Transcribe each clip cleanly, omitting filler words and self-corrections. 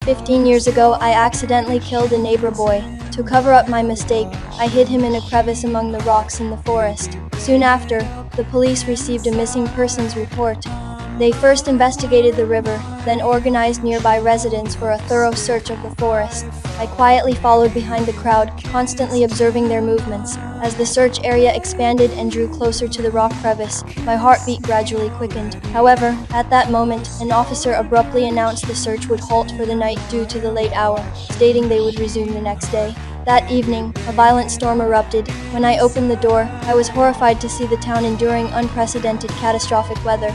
15 years ago, I accidentally killed a neighbor boy. To cover up my mistake, I hid him in a crevice among the rocks in the forest. Soon after, the police received a missing persons report. They first investigated the river, then organized nearby residents for a thorough search of the forest. I quietly followed behind the crowd, constantly observing their movements. As the search area expanded and drew closer to the rock crevice, my heartbeat gradually quickened. However, at that moment, an officer abruptly announced the search would halt for the night due to the late hour, stating they would resume the next day. That evening, a violent storm erupted. When I opened the door, I was horrified to see the town enduring unprecedented catastrophic weather.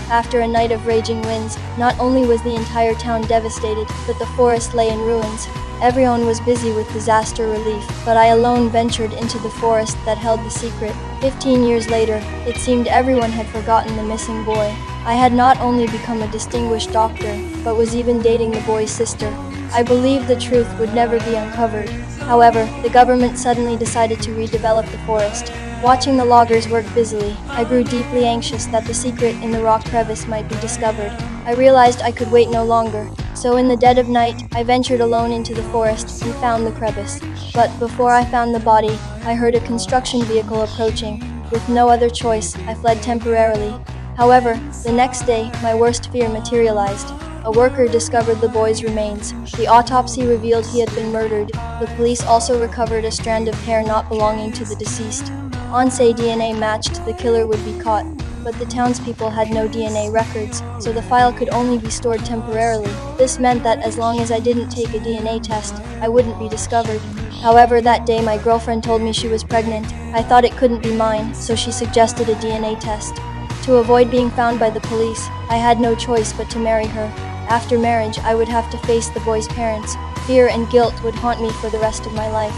After a night of raging winds, not only was the entire town devastated, but the forest lay in ruins. Everyone was busy with disaster relief, but I alone ventured into the forest that held the secret. 15 years later, it seemed everyone had forgotten the missing boy. I had not only become a distinguished doctor, but was even dating the boy's sister. I believed the truth would never be uncovered. However, the government suddenly decided to redevelop the forest. Watching the loggers work busily, I grew deeply anxious that the secret in the rock crevice might be discovered. I realized I could wait no longer, so in the dead of night, I ventured alone into the forest and found the crevice. But before I found the body, I heard a construction vehicle approaching. With no other choice, I fled temporarily. However, the next day, my worst fear materialized. A worker discovered the boy's remains. The autopsy revealed he had been murdered. The police also recovered a strand of hair not belonging to the deceased. Once DNA matched, the killer would be caught, but the townspeople had no DNA records, so the file could only be stored temporarily. This meant that as long as I didn't take a DNA test, I wouldn't be discovered. However, that day my girlfriend told me she was pregnant. I thought it couldn't be mine, so she suggested a DNA test. To avoid being found by the police, I had no choice but to marry her. After marriage, I would have to face the boy's parents. Fear and guilt would haunt me for the rest of my life.